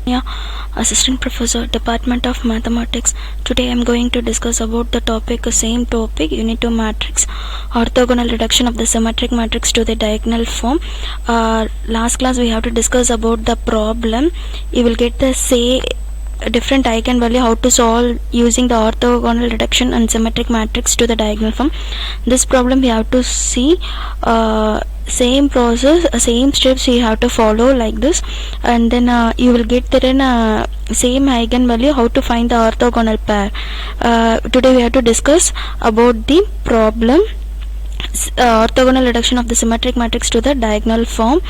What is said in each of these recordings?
Yeah, Assistant Professor, Department of Mathematics. Today I am going to discuss about the same topic, Unit 2 matrix, orthogonal reduction of the symmetric matrix to the diagonal form. Last class we have to discuss about the problem. You will get the different eigenvalue how to solve using the orthogonal reduction and symmetric matrix to the diagonal form. This problem we have to see same process, same steps you have to follow like this, and then you will get there in same eigenvalue how to find the orthogonal pair. Today we have to discuss about the problem orthogonal reduction of the symmetric matrix to the diagonal form.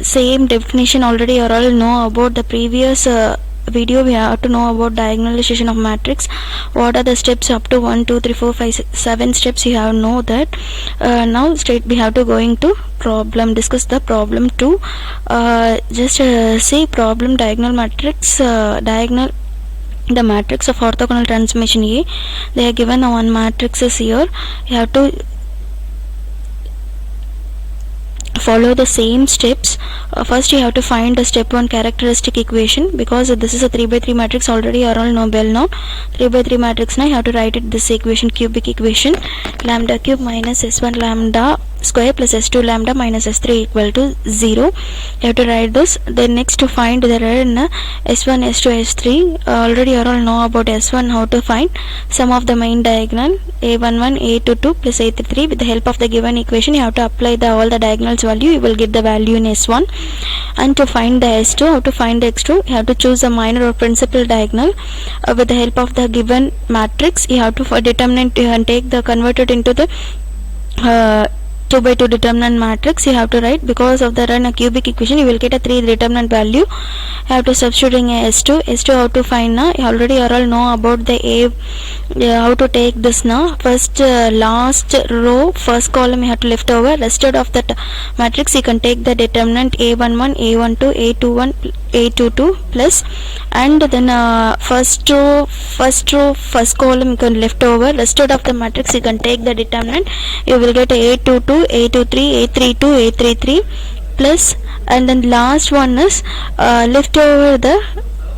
Same definition already you all know about the previous video. We have to know about diagonalization of matrix. What are the steps up to 1 2 3 4 5 6 7 steps you have know that. Now straight we have to going to problem, discuss the problem 2. Just say problem diagonal matrix, diagonal the matrix of orthogonal transformation A. They are given one matrices here. You have to follow the same steps. First you have to find the step 1 characteristic equation, because this is a 3 by 3 matrix already you all know well now. 3 by 3 matrix, now you have to write it this equation, cubic equation, lambda cube minus s1 lambda square plus s2 lambda minus s3 equal to 0. You have to write this. Then next to find there are s1 s2 s3. Already you all know about s1, how to find sum of the main diagonal a11 a22 plus a33. With the help of the given equation you have to apply all the diagonals value, you will get the value in s1. And to find the s2, how to find the x2, you have to choose a minor or principal diagonal. With the help of the given matrix you have to determine and take the converted into the 2 by 2 determinant matrix. You have to write, because of the run a cubic equation you will get a 3 determinant value. You have to substituting a s2 how to find now. You already all know about the how to take this now. First last row first column you have to left over, rested of that matrix you can take the determinant a11 a12 a21 a22 plus, and then first row first column you can left over, rested of the matrix you can take the determinant. You will get a22 a23 a32 a33 plus, and then last one is left over the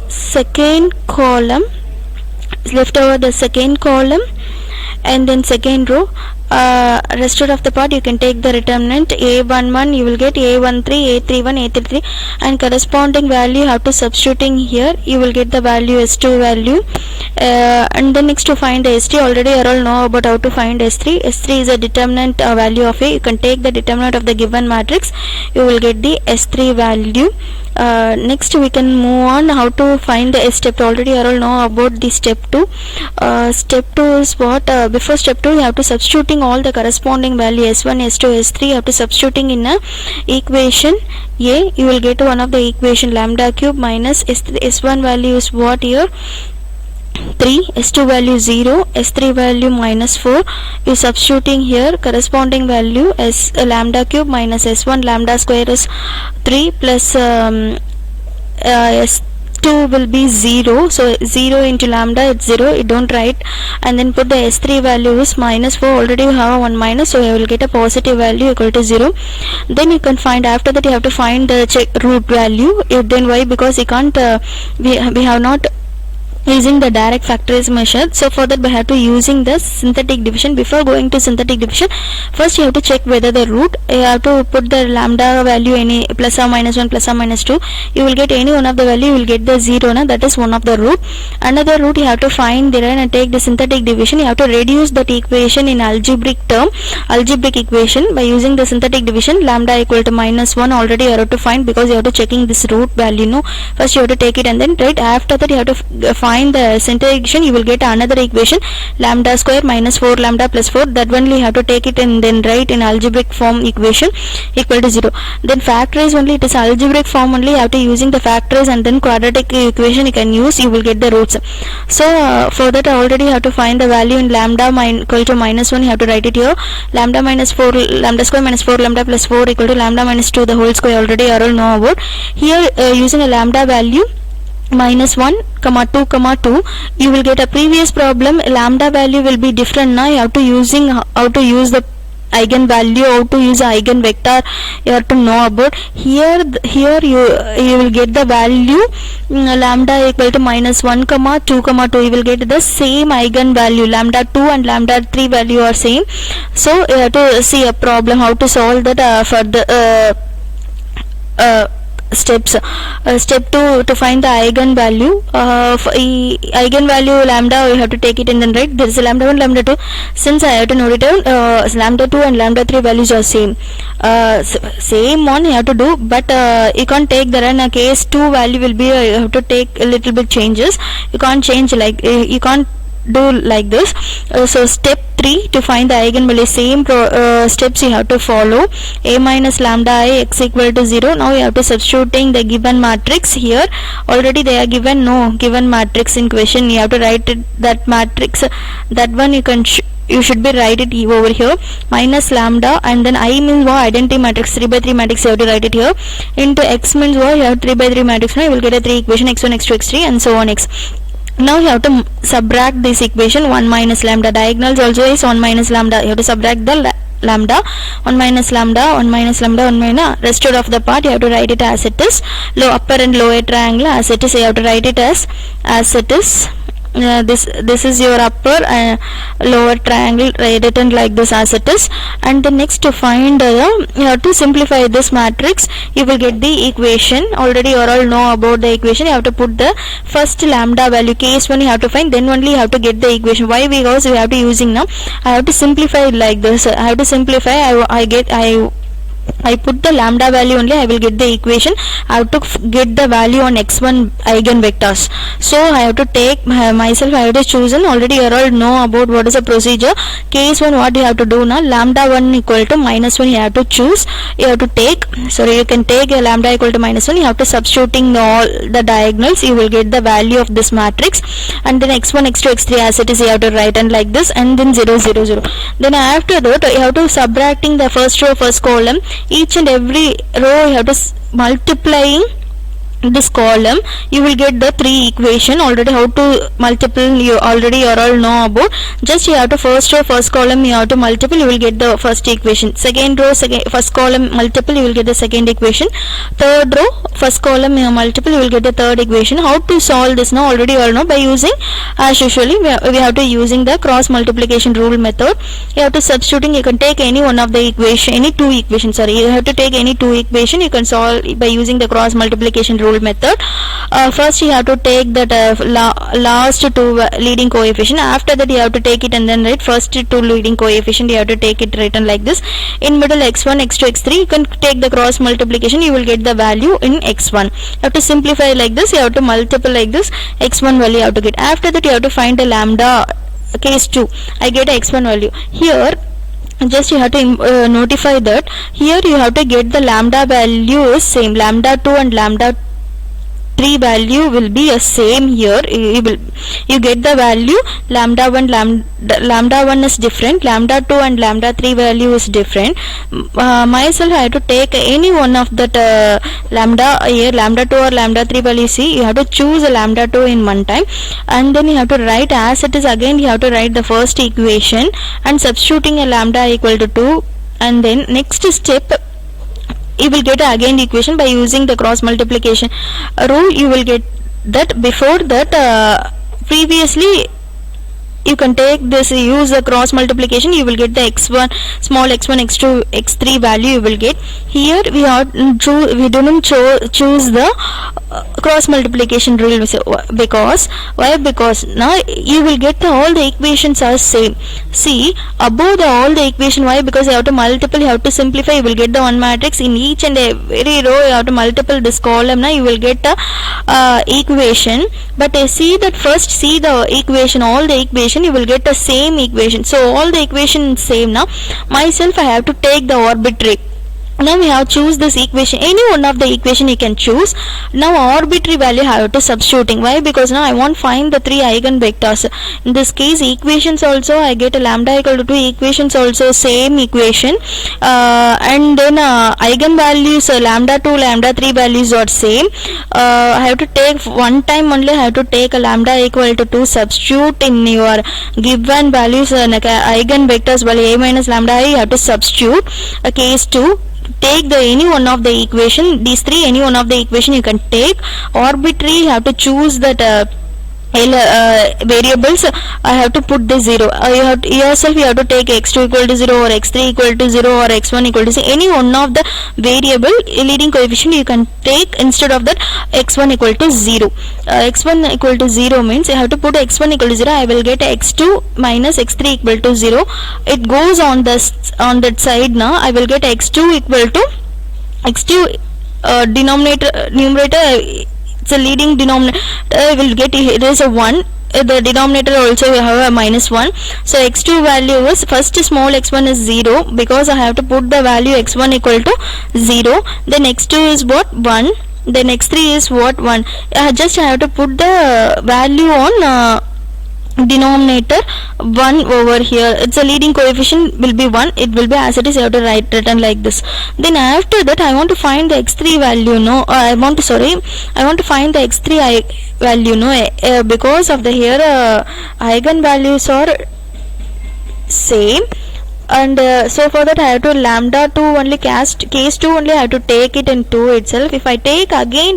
second column, and then second row rested of the part you can take the determinant a11, you will get a13 a31 a33, and corresponding value you have to substituting here, you will get the value s2 value. And then next to find the s3, already you all know about how to find s3 is a determinant value of a. You can take the determinant of the given matrix, you will get the s3 value. Next we can move on how to find the step. Already you all know about the step 2. Step 2 is what? Before step 2 you have to substituting all the corresponding value s1 s2 s3 you have to substituting in a equation a. You will get one of the equation lambda cube minus s1 value is what here 3, s2 value 0, s3 value minus 4. You substituting here corresponding value as lambda cube minus s1 lambda square is 3 plus s2 will be 0, so 0 into lambda it's 0, you don't write, and then put the s3 value is minus 4. Already you have a 1 minus, so you will get a positive value equal to 0. Then you can find, after that you have to find the root value. Then why? Because you can't we have not using the direct factorization method, so for that we have to using the synthetic division. Before going to synthetic division, first you have to check whether the root, you have to put the lambda value any plus or minus 1 plus or minus 2, you will get any one of the value, you will get the 0 na, that is one of the root. Another root you have to find there and take the synthetic division. You have to reduce that equation in algebraic equation by using the synthetic division. Lambda equal to minus 1 already you have to find, because you have to checking this root value no. First you have to take it, and then right after that you have to find the synthetic equation. You will get another equation lambda square minus 4 lambda plus 4, that only you have to take it and then write in algebraic form equation equal to 0. Then factorize only, it is algebraic form only, you have to using the factorize, and then quadratic equation you can use, you will get the roots. So for that already you have to find the value in lambda equal to minus 1, you have to write it here, lambda minus 4 lambda square minus 4 lambda plus 4 equal to lambda minus 2 the whole square, already you all know about. Here using a lambda value minus 1 comma 2 comma 2, you will get a previous problem lambda value will be different now. You have to using how to use the eigenvalue, how to use eigenvector, you have to know about. Here you will get the value lambda equal to minus 1 comma 2 comma 2. You will get the same eigenvalue, lambda 2 and lambda 3 value are same. So you have to see a problem how to solve that for the steps. Step 2, to find the eigenvalue. Eigenvalue lambda, we have to take it and then write there is a lambda 1 lambda 2. Since I have to note it down, lambda 2 and lambda 3 values are same. Same one you have to do, but you can't take the in a case 2 value will be you have to take a little bit changes. You can't change like you can't do like this. So step 3, to find the eigenvalue, same steps you have to follow. A minus lambda I x equal to 0. Now you have to substituting the given matrix. Here already they are given given matrix in question. You have to write it, that matrix, that one you can you should be write it over here, minus lambda, and then I means what, identity matrix, 3 by 3 matrix, you have to write it here, into x means what, you have 3 by 3 matrix. Now you will get a 3 equation, x1 x2 x3 and so on x. Now you have to subtract this equation, 1 minus lambda, diagonals also is 1 minus lambda. You have to subtract the lambda, 1 minus lambda, 1 minus lambda, 1 minus, rest of the part you have to write it as it is. Upper and lower triangle as it is, you have to write it as it is. This is your upper and lower triangle, written like this as it is. And the next, to find you have to simplify this matrix. You will get the equation. Already you all know about the equation. You have to put the first lambda value, case 1 you have to find, then only you have to get the equation. Why? Because we have to using now, I have to simplify it like this. I have to simplify, I put the lambda value only, I will get the equation. I have to get the value on x1 eigenvectors. So I have to take myself, I have to choose, and already you all know about what is the procedure. Case 1, what you have to do now, lambda 1 equal to minus 1 you have to choose. You have to take, sorry, you can take a lambda equal to minus 1. You have to substituting all the diagonals, you will get the value of this matrix. And then x1 x2 x3 as it is, you have to write and like this, and then 0 0 0. Then after that you have to subtracting the first row, first column. Each and every row you have to multiplying this column, you will get the 3 equation. Already how to multiply you already all know about. Just you have to first row, first column you have to multiple, you will get the first equation. Second row, first column multiple, you will get the second equation. Third row, first column multiple, you will get the third equation. How to solve this now, already all know, by using, as usually we have to using the cross multiplication rule method. You have to substituting, you can take any one of the equation, any 2 equations, sorry, you have to take any 2 equation, you can solve by using the cross multiplication rule method. First you have to take that last 2 leading coefficient. After that you have to take it and then write first 2 leading coefficient, you have to take it written like this. In middle x1 x2 x3, you can take the cross multiplication, you will get the value in x1. You have to simplify like this, you have to multiply like this, x1 value you have to get. After that you have to find the lambda, case 2, I get a x1 value. Here just you have to notify that here you have to get the lambda value is same, lambda 2 and lambda 3 value will be a same. Here you get the value lambda 1 is different, lambda 2 and lambda 3 value is different. Myself I have to take any one of that lambda here, lambda 2 or lambda 3 value. See, you have to choose a lambda 2 in one time, and then you have to write as it is. Again you have to write the first equation and substituting a lambda equal to 2, and then next step you will get again the equation by using the cross multiplication rule. You will get that. Before that previously you can take this, use the cross multiplication, you will get the x1, small x1 x2 x3 value you will get. Here we didn't choose the cross multiplication rule, because why? Because now you will get all the equations are same. See, above all the equation, why? Because you have to multiple, you have to simplify, you will get the one matrix. In each and every row you have to multiple this column, now you will get the equation. But see that first, see the equation, all the equation, you will get the same equation. So all the equation same. Now myself I have to take the arbitrary Now we have choose this equation, any one of the equation you can choose. Now arbitrary value I have to substituting. Why? Because now I want find the 3 eigenvectors. In this case equations also I get a lambda equal to 2, equations also same equation, and then eigenvalues lambda 2 lambda 3 values are same. I have to take one time only, I have to take a lambda equal to 2, substitute in your given values eigenvectors value a minus lambda I, you have to substitute case 2. Take the any one of the equation, these three any one of the equation you can take. Arbitrary you have to choose that variables. I have to put the 0. You have to, yourself you have to take x2 equal to 0 or x3 equal to 0 or x1 equal to 0. Any one of the variable leading coefficient you can take. Instead of that x1 equal to 0. X1 equal to 0 means you have to put x1 equal to 0. I will get x2 minus x3 equal to 0. It goes on that side. Now I will get x2 equal to x2 numerator. It's a leading denominator, will get it is a 1. The denominator also we have a minus 1. So x2 value is, first small x1 is 0 because I have to put the value x1 equal to 0. Then x2 is what? 1. Then x3 is what? 1. Just I have to put the value on denominator 1 over here. It's a leading coefficient will be 1. It will be as it is, you have to written like this. Then after that I want to find the x3 value. No, I want to find the x3 value. No, because of the here eigenvalues are same. And so for that I have to lambda 2 only, case 2 only I have to take it in 2 itself. If I take again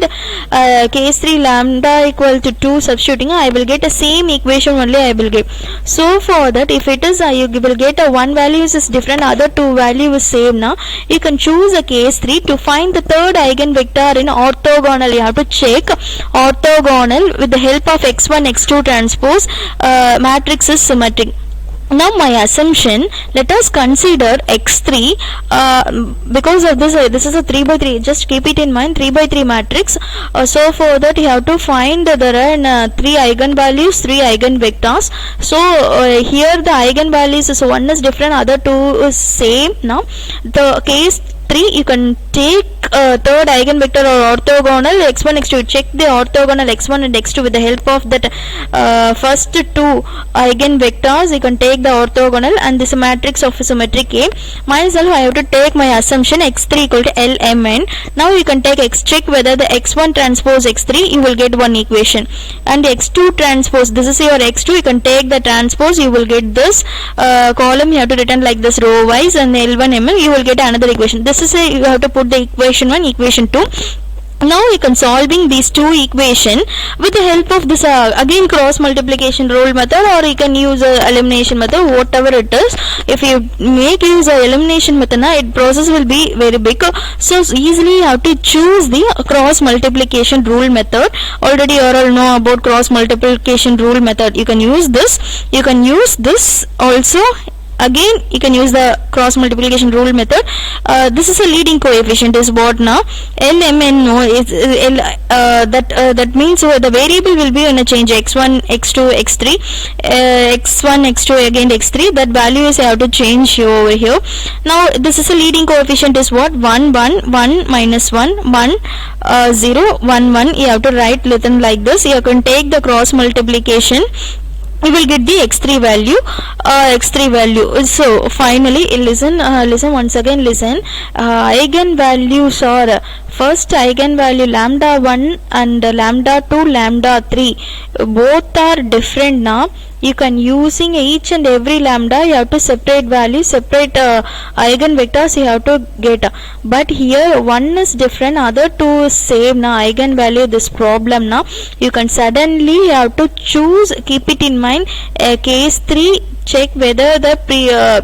case 3 lambda equal to 2 substituting, I will get the same equation only I will get. So for that if it is you will get a one values is different, other two value is same. Now you can choose a case 3 to find the third eigenvector in orthogonal. You have to check orthogonal with the help of x1 x2 transpose matrix is symmetric. Now my assumption, let us consider x3 because of this is a 3 by 3, just keep it in mind, 3 by 3 matrix. So for that you have to find there are 3 eigenvalues, 3 eigenvectors. So here the eigenvalues is one is different, other two is same. Now the case 3 you can take third eigenvector or orthogonal x1 x2. Check the orthogonal x1 and x2 with the help of that first two eigenvectors. You can take the orthogonal and this matrix of symmetric A. Myself I have to take my assumption x3 equal to LMN. Now you can take x, check whether the x1 transpose x3, you will get one equation, and x2 transpose, this is your x2, you can take the transpose, you will get this column you have to written like this row wise, and L1 you will get another equation. This is you have to put the equation 1, equation 2. Now you can solving these two equation with the help of this again cross multiplication rule method, or you can use elimination method, whatever it is. If you make use elimination method, it process will be very big. So easily you have to choose the cross multiplication rule method. Already you all know about cross multiplication rule method. You can use this. You can use this also. Again you can use the cross multiplication rule method. This is a leading coefficient is what now LMN. No, that means the variable will be in a change x1 x2 x3 x1 x2 again x3. That value is I have to change over here. Now this is a leading coefficient is what 1 1 1 minus 1 1 0 1 1. You have to write written like this. You can take the cross multiplication, we will get the x3 value. So finally listen once again, listen. Eigenvalues are first eigenvalue lambda 1 and lambda 2 lambda 3 both are different. Now you can using each and every lambda you have to separate value, separate eigenvectors you have to get, but here one is different, other two is same. Now eigenvalue this problem, now you can suddenly you have to choose, keep it in mind, case 3 check whether the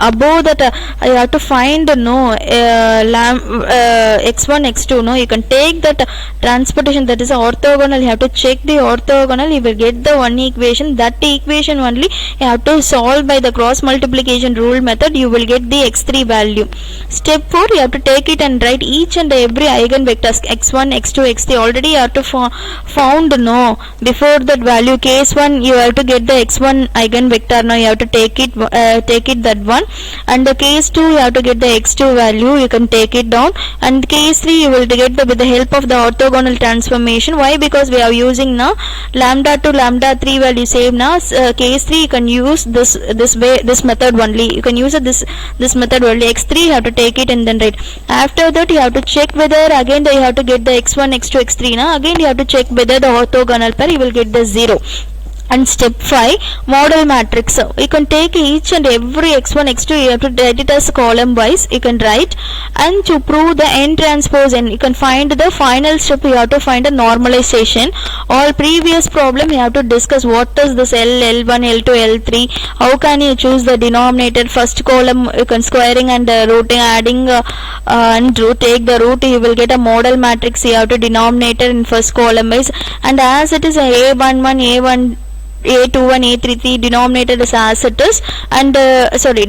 above that you have to find no x1 x2. No, you can take that transportation, that is orthogonal, you have to check the orthogonal, you will get the one equation. That equation only you have to solve by the cross multiplication rule method, you will get the x3 value. Step 4 you have to take it and write each and every eigenvectors x1 x2 x3. Already you have to found no before that value case 1 you have to get the x1 eigenvector. Now you have to take it that that one, and the case 2 you have to get the x2 value, you can take it down, and case 3 you will get with the help of the orthogonal transformation. Why? Because we are using now lambda to lambda 3 value same now. Case 3 you can use this method only, you can use this method only. x3 you have to take it and then write. After that you have to check whether again you have to get the x1 x2 x3 now, again you have to check whether the orthogonal pair, you will get the 0. And step 5, model matrix. So you can take each and every x1 x2, you have to write it as column wise, you can write, and to prove the n transpose n, you can find the final step, you have to find a normalization. All previous problem you have to discuss what is this L, L1, L2, L3, how can you choose the denominator, first column you can squaring and rooting, adding and to take the root, you will get a model matrix, you have to denominator in first column wise, and as it is a A11, A21, A33, denominator is as it is, and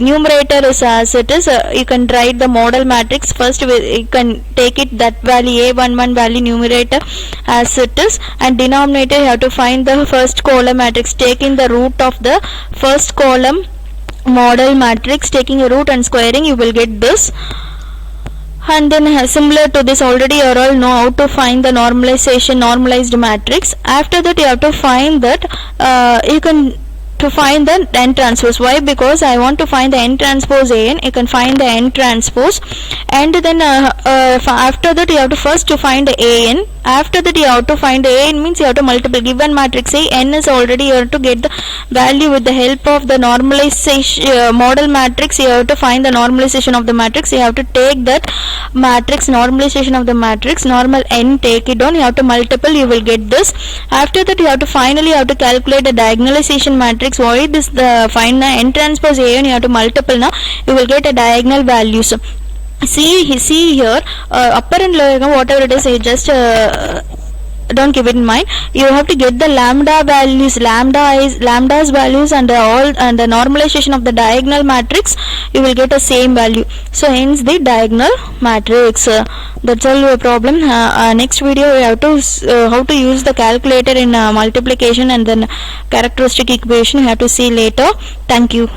numerator is as it is. You can write the model matrix first, you can take it that value A11 value numerator as it is, and denominator you have to find the first column matrix, taking the root of the first column model matrix, taking a root and squaring, you will get this. And then similar to this, already you all know how to find the normalized matrix. After that you have to find that you can to find the n transpose. Why? Because I want to find the n transpose an, you can find the n transpose, and then after that you have to first to find the an. After that you have to find an means you have to multiply given matrix A, n is already, you have to get the value with the help of the normalization model matrix, you have to find the normalization of the matrix, you have to take that matrix normalization of the matrix, normal n, take it down, you have to multiple, you will get this. After that you have to finally you have to calculate the diagonalization matrix. Why this the find the n transpose an, you have to multiple now, you will get a diagonal values. See here upper and lower, whatever it is, you just don't keep it in mind. You have to get the lambda values, lambda's values, and all, and the normalization of the diagonal matrix, you will get a same value. So hence the diagonal matrix. That's all your problem. Next video we have to how to use the calculator in multiplication and then characteristic equation, you have to see later. Thank you.